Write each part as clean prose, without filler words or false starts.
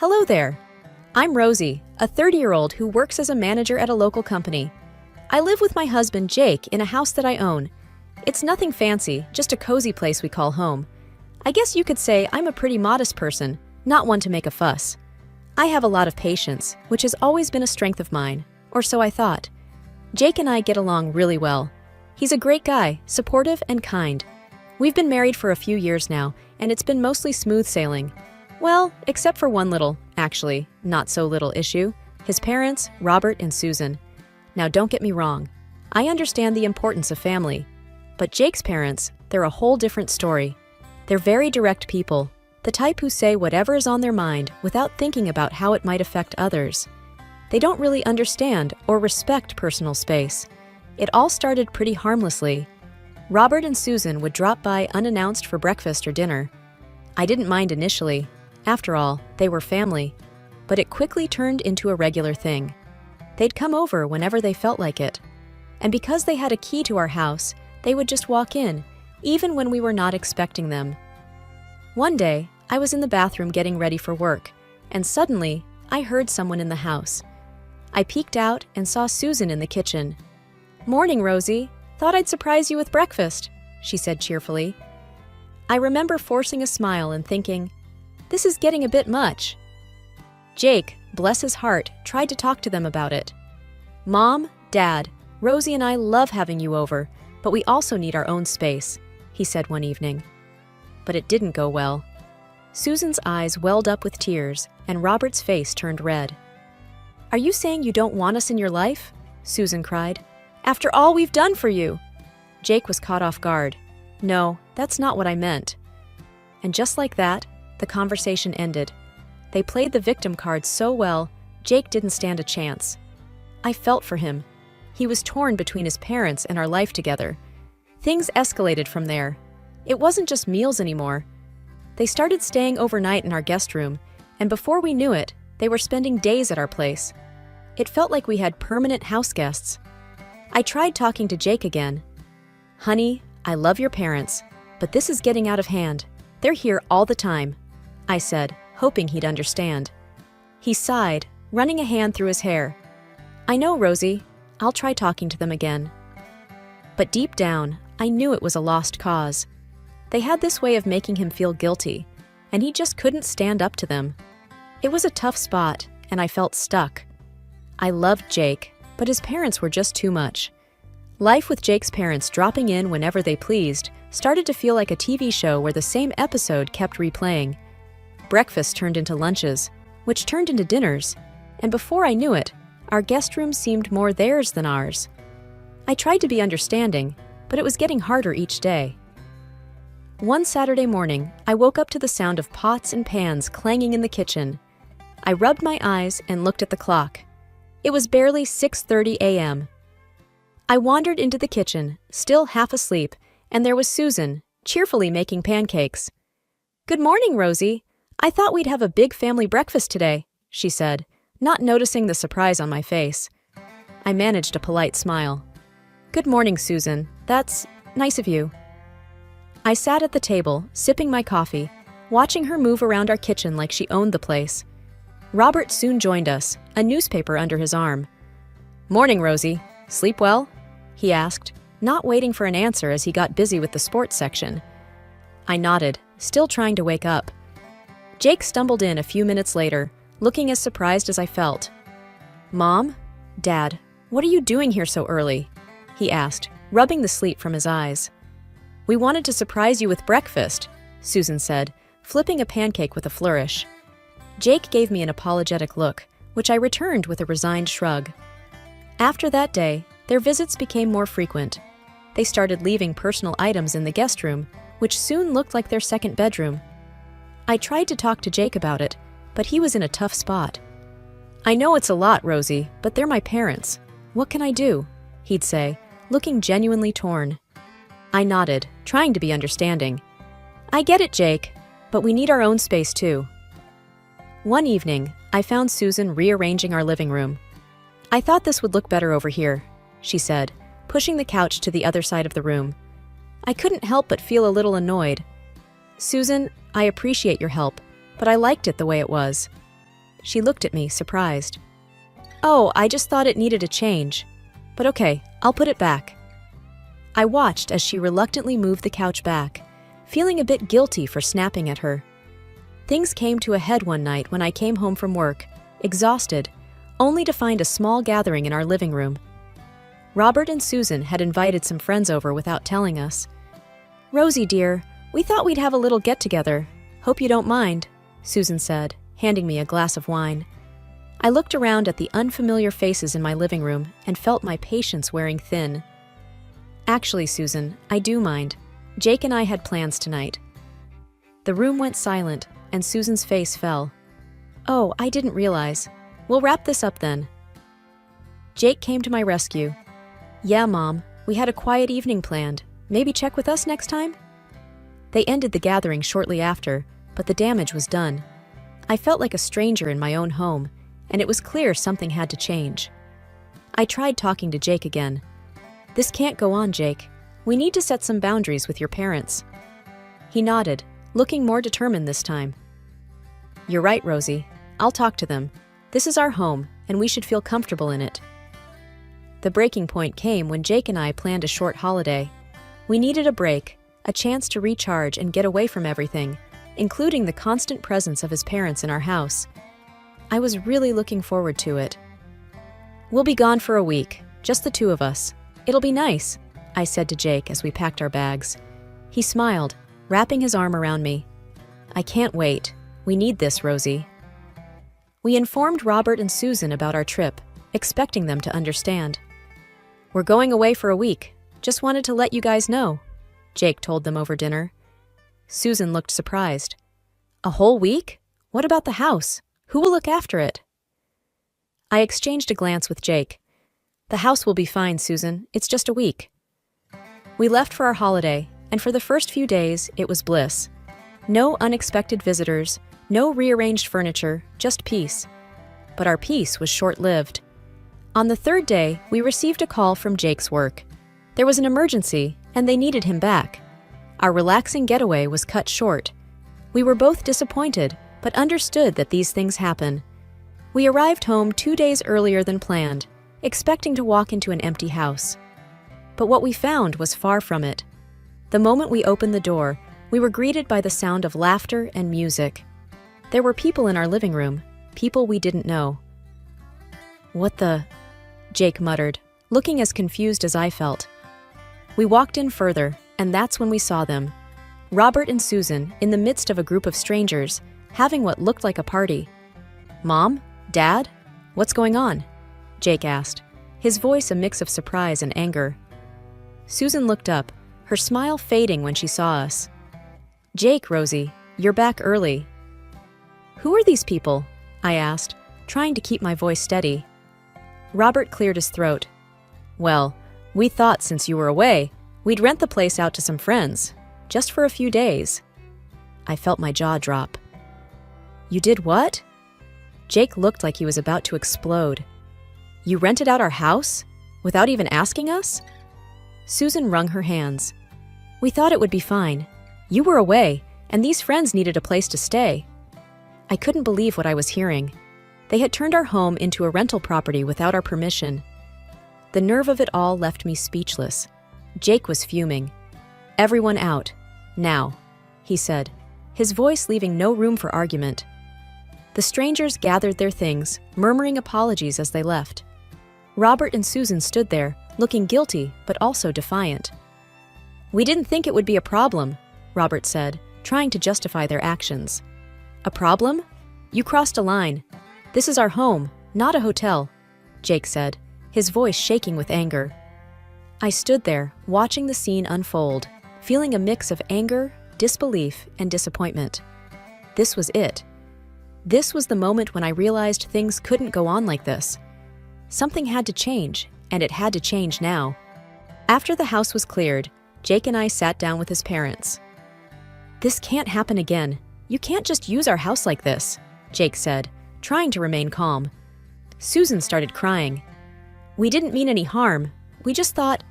Hello there. I'm Rosie, a 30-year-old who works as a manager at a local company. I live with my husband, Jake, in a house that I own. It's nothing fancy, just a cozy place we call home. I guess you could say I'm a pretty modest person, not one to make a fuss. I have a lot of patience, which has always been a strength of mine, or so I thought. Jake and I get along really well. He's a great guy, supportive and kind. We've been married for a few years now, and it's been mostly smooth sailing. Well, except for one little, actually, not so little issue. His parents, Robert and Susan. Now don't get me wrong. I understand the importance of family. But Jake's parents, they're a whole different story. They're very direct people, the type who say whatever is on their mind without thinking about how it might affect others. They don't really understand or respect personal space. It all started pretty harmlessly. Robert and Susan would drop by unannounced for breakfast or dinner. I didn't mind initially. After all, they were family. But it quickly turned into a regular thing. They'd come over whenever they felt like it. And because they had a key to our house, they would just walk in, even when we were not expecting them. One day, I was in the bathroom getting ready for work, and suddenly, I heard someone in the house. I peeked out and saw Susan in the kitchen. "Morning, Rosie. Thought I'd surprise you with breakfast," she said cheerfully. I remember forcing a smile and thinking, this is getting a bit much. Jake, bless his heart, tried to talk to them about it. "Mom, Dad, Rosie and I love having you over, but we also need our own space," he said one evening. But it didn't go well. Susan's eyes welled up with tears, and Robert's face turned red. "Are you saying you don't want us in your life?" Susan cried. "After all we've done for you!" Jake was caught off guard. "No, that's not what I meant." And just like that, the conversation ended. They played the victim card so well, Jake didn't stand a chance. I felt for him. He was torn between his parents and our life together. Things escalated from there. It wasn't just meals anymore. They started staying overnight in our guest room, and before we knew it, they were spending days at our place. It felt like we had permanent house guests. I tried talking to Jake again. "Honey, I love your parents, but this is getting out of hand. They're here all the time," I said, hoping he'd understand. He sighed, running a hand through his hair. "I know, Rosie. I'll try talking to them again." But deep down, I knew it was a lost cause. They had this way of making him feel guilty, and he just couldn't stand up to them. It was a tough spot, and I felt stuck. I loved Jake, but his parents were just too much. Life with Jake's parents dropping in whenever they pleased started to feel like a TV show where the same episode kept replaying. Breakfast turned into lunches, which turned into dinners, and before I knew it, our guest room seemed more theirs than ours. I tried to be understanding, but it was getting harder each day. One Saturday morning, I woke up to the sound of pots and pans clanging in the kitchen. I rubbed my eyes and looked at the clock. It was barely 6:30 a.m. I wandered into the kitchen, still half asleep, and there was Susan, cheerfully making pancakes. "Good morning, Rosie. I thought we'd have a big family breakfast today," she said, not noticing the surprise on my face. I managed a polite smile. "Good morning, Susan. That's nice of you." I sat at the table, sipping my coffee, watching her move around our kitchen like she owned the place. Robert soon joined us, a newspaper under his arm. "Morning, Rosie. Sleep well?" he asked, not waiting for an answer as he got busy with the sports section. I nodded, still trying to wake up. Jake stumbled in a few minutes later, looking as surprised as I felt. "Mom? Dad, what are you doing here so early?" he asked, rubbing the sleep from his eyes. "We wanted to surprise you with breakfast," Susan said, flipping a pancake with a flourish. Jake gave me an apologetic look, which I returned with a resigned shrug. After that day, their visits became more frequent. They started leaving personal items in the guest room, which soon looked like their second bedroom. I tried to talk to Jake about it, but he was in a tough spot. "I know it's a lot, Rosie, but they're my parents. What can I do?" he'd say, looking genuinely torn. I nodded, trying to be understanding. "I get it, Jake, but we need our own space too." One evening, I found Susan rearranging our living room. "I thought this would look better over here," she said, pushing the couch to the other side of the room. I couldn't help but feel a little annoyed. "Susan, I appreciate your help, but I liked it the way it was." she looked at me, surprised. "Oh, I just thought it needed a change. But okay, I'll put it back." I watched as she reluctantly moved the couch back, feeling a bit guilty for snapping at her. Things came to a head one night when I came home from work, exhausted, only to find a small gathering in our living room. Robert and Susan had invited some friends over without telling us. "Rosie, dear, we thought we'd have a little get-together. Hope you don't mind," Susan said, handing me a glass of wine. I looked around at the unfamiliar faces in my living room and felt my patience wearing thin. "Actually, Susan, I do mind. Jake and I had plans tonight." The room went silent, and Susan's face fell. "Oh, I didn't realize. We'll wrap this up then." Jake came to my rescue. "Yeah, Mom, we had a quiet evening planned. Maybe check with us next time?" They ended the gathering shortly after, but the damage was done. I felt like a stranger in my own home, and it was clear something had to change. I tried talking to Jake again. "This can't go on, Jake. We need to set some boundaries with your parents." He nodded, looking more determined this time. "You're right, Rosie. I'll talk to them. This is our home, and we should feel comfortable in it." The breaking point came when Jake and I planned a short holiday. We needed a break, a chance to recharge and get away from everything, including the constant presence of his parents in our house. I was really looking forward to it. "We'll be gone for a week, just the two of us. It'll be nice," I said to Jake as we packed our bags. He smiled, wrapping his arm around me. "I can't wait. We need this, Rosie." We informed Robert and Susan about our trip, expecting them to understand. "We're going away for a week. Just wanted to let you guys know," Jake told them over dinner. Susan looked surprised. "A whole week? What about the house? Who will look after it?" I exchanged a glance with Jake. "The house will be fine, Susan. It's just a week." We left for our holiday, and for the first few days, it was bliss. No unexpected visitors, no rearranged furniture, just peace. But our peace was short-lived. On the third day, we received a call from Jake's work. There was an emergency, and they needed him back. Our relaxing getaway was cut short. We were both disappointed, but understood that these things happen. We arrived home 2 days earlier than planned, expecting to walk into an empty house. But what we found was far from it. The moment we opened the door, we were greeted by the sound of laughter and music. There were people in our living room, people we didn't know. "What the?" Jake muttered, looking as confused as I felt. We walked in further, and that's when we saw them. Robert and Susan, in the midst of a group of strangers, having what looked like a party. "Mom? Dad? What's going on?" Jake asked, his voice a mix of surprise and anger. Susan looked up, her smile fading when she saw us. "Jake, Rosie, you're back early." "Who are these people?" I asked, trying to keep my voice steady. Robert cleared his throat. "Well, we thought since you were away, we'd rent the place out to some friends, just for a few days." I felt my jaw drop. "You did what?" Jake looked like he was about to explode. "You rented out our house? Without even asking us?" Susan wrung her hands. "We thought it would be fine. You were away, and these friends needed a place to stay." I couldn't believe what I was hearing. They had turned our home into a rental property without our permission. The nerve of it all left me speechless. Jake was fuming. "Everyone out. Now," he said, his voice leaving no room for argument. The strangers gathered their things, murmuring apologies as they left. Robert and Susan stood there, looking guilty but also defiant. "We didn't think it would be a problem," Robert said, trying to justify their actions. "A problem? You crossed a line. This is our home, not a hotel," Jake said, his voice shaking with anger. I stood there, watching the scene unfold, feeling a mix of anger, disbelief, and disappointment. This was it. This was the moment when I realized things couldn't go on like this. Something had to change, and it had to change now. After the house was cleared, Jake and I sat down with his parents. "This can't happen again. You can't just use our house like this," Jake said, trying to remain calm. Susan started crying. "We didn't mean any harm. We just thought—"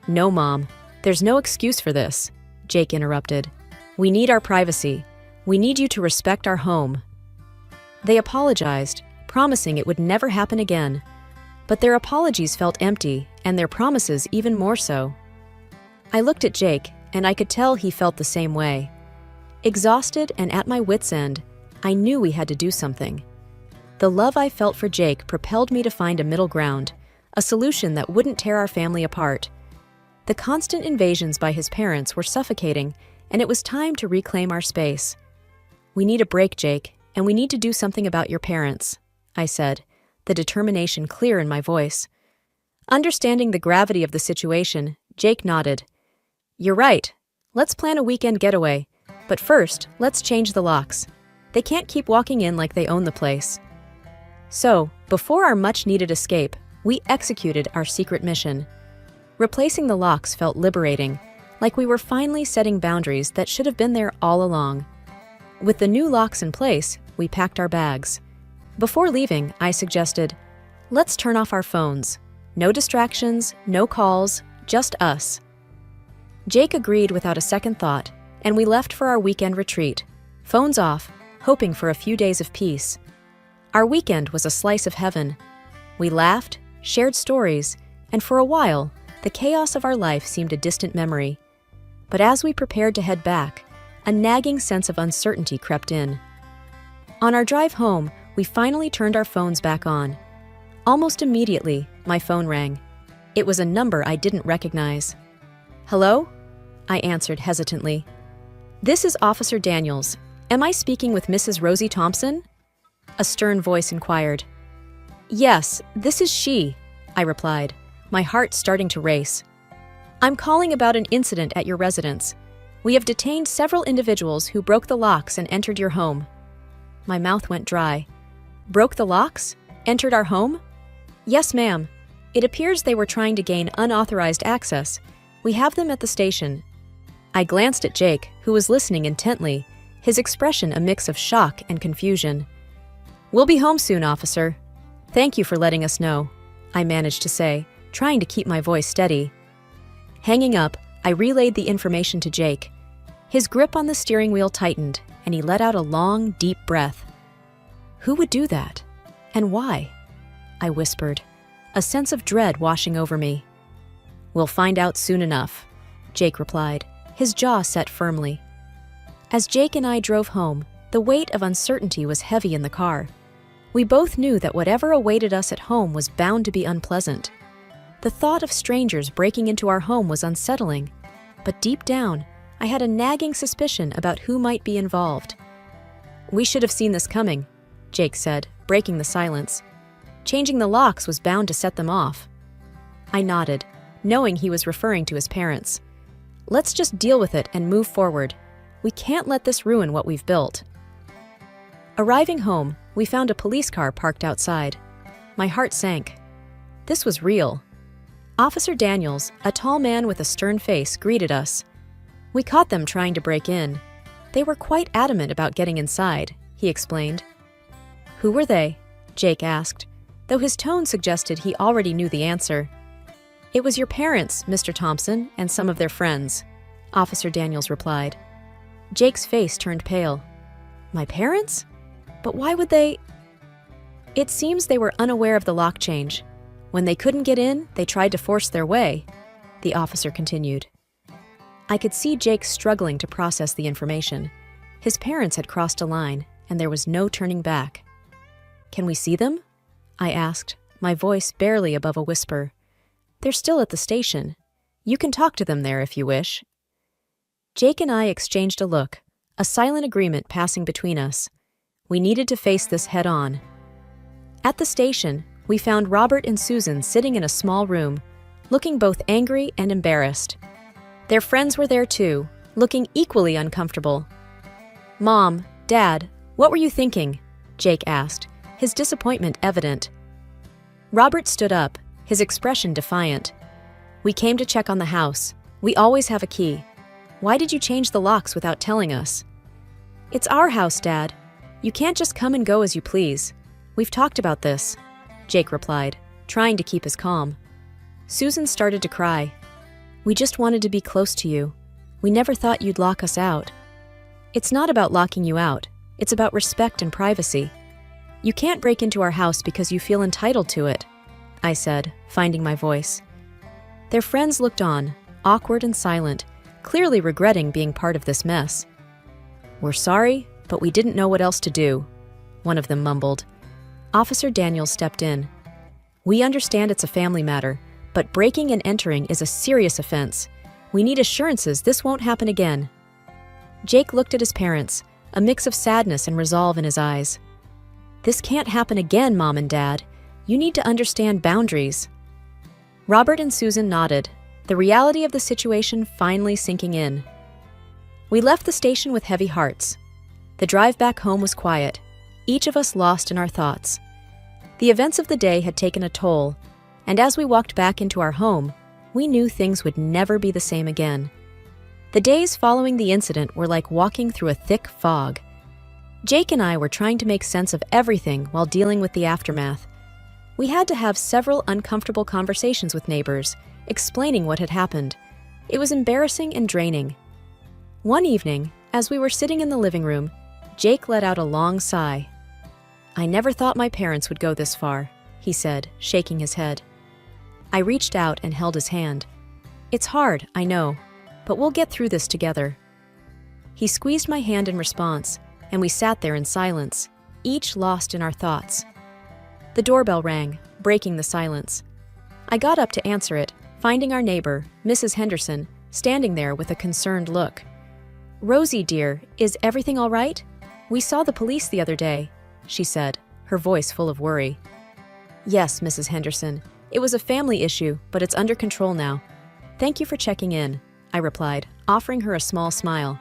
"No, Mom. There's no excuse for this," Jake interrupted. "We need our privacy. We need you to respect our home." They apologized, promising it would never happen again. But their apologies felt empty, and their promises even more so. I looked at Jake, and I could tell he felt the same way. Exhausted and at my wits' end, I knew we had to do something. The love I felt for Jake propelled me to find a middle ground, a solution that wouldn't tear our family apart. The constant invasions by his parents were suffocating, and it was time to reclaim our space. "We need a break, Jake, and we need to do something about your parents," I said, the determination clear in my voice. Understanding the gravity of the situation, Jake nodded. "You're right. Let's plan a weekend getaway. But first, let's change the locks. They can't keep walking in like they own the place." So, before our much-needed escape, we executed our secret mission. Replacing the locks felt liberating, like we were finally setting boundaries that should have been there all along. With the new locks in place, we packed our bags. Before leaving, I suggested, "Let's turn off our phones. No distractions, no calls, just us." Jake agreed without a second thought, and we left for our weekend retreat, phones off, hoping for a few days of peace. Our weekend was a slice of heaven. We laughed, shared stories, and for a while, the chaos of our life seemed a distant memory. But as we prepared to head back, a nagging sense of uncertainty crept in. On our drive home, we finally turned our phones back on. Almost immediately, my phone rang. It was a number I didn't recognize. "Hello?" I answered hesitantly. "This is Officer Daniels. Am I speaking with Mrs. Rosie Thompson?" A stern voice inquired. "Yes, this is she," I replied, my heart starting to race. "I'm calling about an incident at your residence. We have detained several individuals who broke the locks and entered your home." My mouth went dry. "Broke the locks? Entered our home?" "Yes, ma'am. It appears they were trying to gain unauthorized access. We have them at the station." I glanced at Jake, who was listening intently, his expression a mix of shock and confusion. "We'll be home soon, officer. Thank you for letting us know," I managed to say, trying to keep my voice steady. Hanging up, I relayed the information to Jake. His grip on the steering wheel tightened, and he let out a long, deep breath. "Who would do that? And why?" I whispered, a sense of dread washing over me. "We'll find out soon enough," Jake replied, his jaw set firmly. As Jake and I drove home, the weight of uncertainty was heavy in the car. We both knew that whatever awaited us at home was bound to be unpleasant. The thought of strangers breaking into our home was unsettling, but deep down, I had a nagging suspicion about who might be involved. "We should have seen this coming," Jake said, breaking the silence. "Changing the locks was bound to set them off." I nodded, knowing he was referring to his parents. "Let's just deal with it and move forward. We can't let this ruin what we've built." Arriving home, we found a police car parked outside. My heart sank. This was real. Officer Daniels, a tall man with a stern face, greeted us. "We caught them trying to break in. They were quite adamant about getting inside," he explained. "Who were they?" Jake asked, though his tone suggested he already knew the answer. "It was your parents, Mr. Thompson, and some of their friends," Officer Daniels replied. Jake's face turned pale. "My parents? But why would they—" "It seems they were unaware of the lock change. When they couldn't get in, they tried to force their way," the officer continued. I could see Jake struggling to process the information. His parents had crossed a line, and there was no turning back. "Can we see them?" I asked, my voice barely above a whisper. "They're still at the station. You can talk to them there if you wish." Jake and I exchanged a look, a silent agreement passing between us. We needed to face this head-on. At the station, we found Robert and Susan sitting in a small room, looking both angry and embarrassed. Their friends were there too, looking equally uncomfortable. "Mom, Dad, what were you thinking?" Jake asked, his disappointment evident. Robert stood up, his expression defiant. "We came to check on the house. We always have a key. Why did you change the locks without telling us?" "It's our house, Dad. You can't just come and go as you please. We've talked about this," Jake replied, trying to keep his calm. Susan started to cry. "We just wanted to be close to you. We never thought you'd lock us out." "It's not about locking you out. It's about respect and privacy. You can't break into our house because you feel entitled to it, I said, finding my voice. Their friends looked on, awkward and silent, clearly regretting being part of this mess. We're sorry, but we didn't know what else to do, one of them mumbled. Officer Daniels stepped in. We understand it's a family matter, but breaking and entering is a serious offense. We need assurances this won't happen again. Jake looked at his parents, a mix of sadness and resolve in his eyes. This can't happen again, Mom and Dad. You need to understand boundaries. Robert and Susan nodded, the reality of the situation finally sinking in. We left the station with heavy hearts. The drive back home was quiet, each of us lost in our thoughts. The events of the day had taken a toll, and as we walked back into our home, we knew things would never be the same again. The days following the incident were like walking through a thick fog. Jake and I were trying to make sense of everything while dealing with the aftermath. We had to have several uncomfortable conversations with neighbors, explaining what had happened. It was embarrassing and draining. One evening, as we were sitting in the living room, Jake let out a long sigh. I never thought my parents would go this far, he said, shaking his head. I reached out and held his hand. It's hard, I know, but we'll get through this together. He squeezed my hand in response, and we sat there in silence, each lost in our thoughts. The doorbell rang, breaking the silence. I got up to answer it, finding our neighbor, Mrs. Henderson, standing there with a concerned look. Rosie, dear, is everything all right? We saw the police the other day, she said, her voice full of worry. Yes, Mrs. Henderson. It was a family issue, but it's under control now. Thank you for checking in, I replied, offering her a small smile.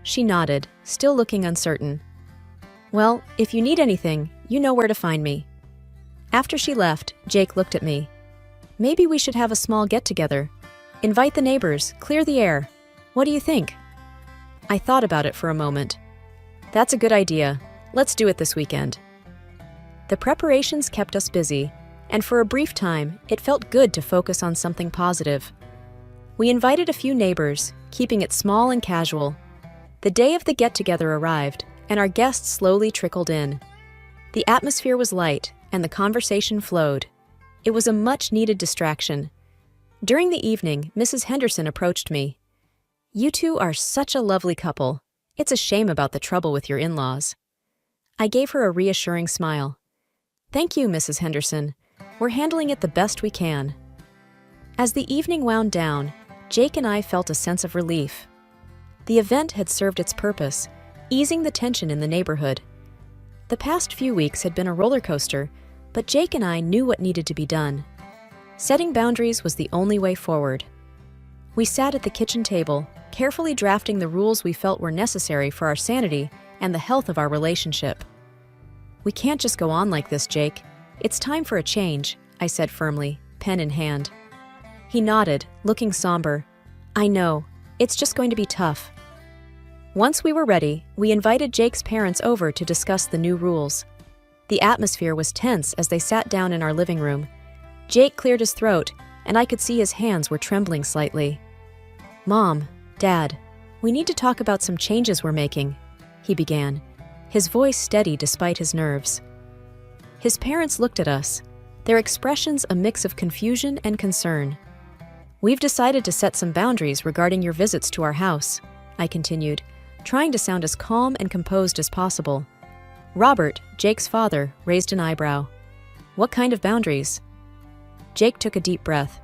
She nodded, still looking uncertain. Well, if you need anything, you know where to find me. After she left, Jake looked at me. Maybe we should have a small get-together. Invite the neighbors, clear the air. What do you think? I thought about it for a moment. That's a good idea. Let's do it this weekend. The preparations kept us busy, and for a brief time, it felt good to focus on something positive. We invited a few neighbors, keeping it small and casual. The day of the get-together arrived, and our guests slowly trickled in. The atmosphere was light, and the conversation flowed. It was a much-needed distraction. During the evening, Mrs. Henderson approached me. You two are such a lovely couple. It's a shame about the trouble with your in-laws. I gave her a reassuring smile. Thank you, Mrs. Henderson. We're handling it the best we can. As the evening wound down, Jake and I felt a sense of relief. The event had served its purpose, easing the tension in the neighborhood. The past few weeks had been a roller coaster, but Jake and I knew what needed to be done. Setting boundaries was the only way forward. We sat at the kitchen table, carefully drafting the rules we felt were necessary for our sanity and the health of our relationship. We can't just go on like this, Jake. It's time for a change, I said firmly, pen in hand. He nodded, looking somber. I know. It's just going to be tough. Once we were ready, we invited Jake's parents over to discuss the new rules. The atmosphere was tense as they sat down in our living room. Jake cleared his throat, and I could see his hands were trembling slightly. Mom, Dad, we need to talk about some changes we're making, he began, his voice steady despite his nerves. His parents looked at us, their expressions a mix of confusion and concern. We've decided to set some boundaries regarding your visits to our house, I continued, trying to sound as calm and composed as possible. Robert, Jake's father, raised an eyebrow. What kind of boundaries? Jake took a deep breath.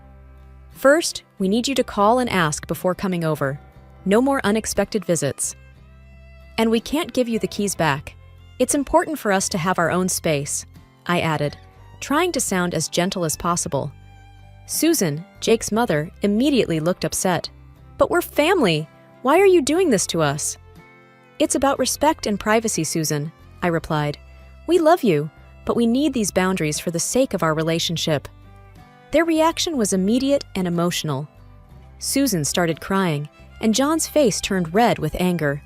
First, we need you to call and ask before coming over. No more unexpected visits. And we can't give you the keys back. It's important for us to have our own space, I added, trying to sound as gentle as possible. Susan, Jake's mother, immediately looked upset. But we're family. Why are you doing this to us? It's about respect and privacy, Susan, I replied. We love you, but we need these boundaries for the sake of our relationship. Their reaction was immediate and emotional. Susan started crying, and John's face turned red with anger.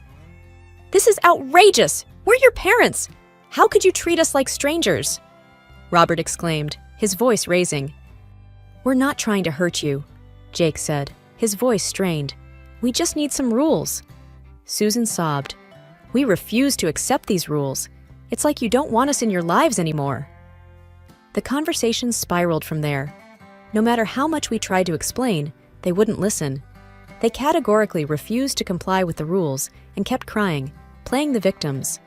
This is outrageous! We're your parents! How could you treat us like strangers? Robert exclaimed, his voice raising. We're not trying to hurt you, Jake said, his voice strained. We just need some rules. Susan sobbed. We refuse to accept these rules. It's like you don't want us in your lives anymore." The conversation spiraled from there. No matter how much we tried to explain, they wouldn't listen. They categorically refused to comply with the rules and kept crying, playing the victims.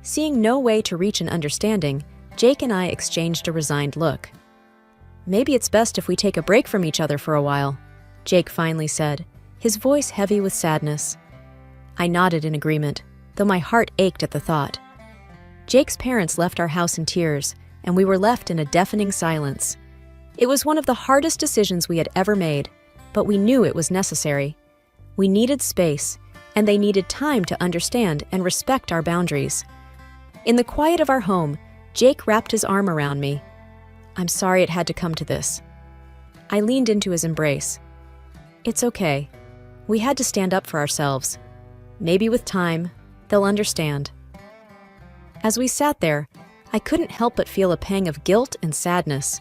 Seeing no way to reach an understanding, Jake and I exchanged a resigned look. "Maybe it's best if we take a break from each other for a while," Jake finally said, his voice heavy with sadness. I nodded in agreement, though my heart ached at the thought. Jake's parents left our house in tears, and we were left in a deafening silence. It was one of the hardest decisions we had ever made, but we knew it was necessary. We needed space, and they needed time to understand and respect our boundaries. In the quiet of our home, Jake wrapped his arm around me. "I'm sorry it had to come to this." I leaned into his embrace. "It's okay. We had to stand up for ourselves. Maybe with time, they'll understand." As we sat there, I couldn't help but feel a pang of guilt and sadness.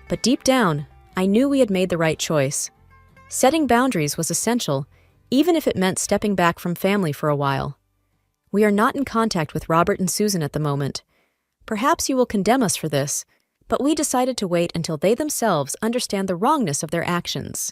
But deep down, I knew we had made the right choice. Setting boundaries was essential, even if it meant stepping back from family for a while. We are not in contact with Robert and Susan at the moment. Perhaps you will condemn us for this, but we decided to wait until they themselves understand the wrongness of their actions.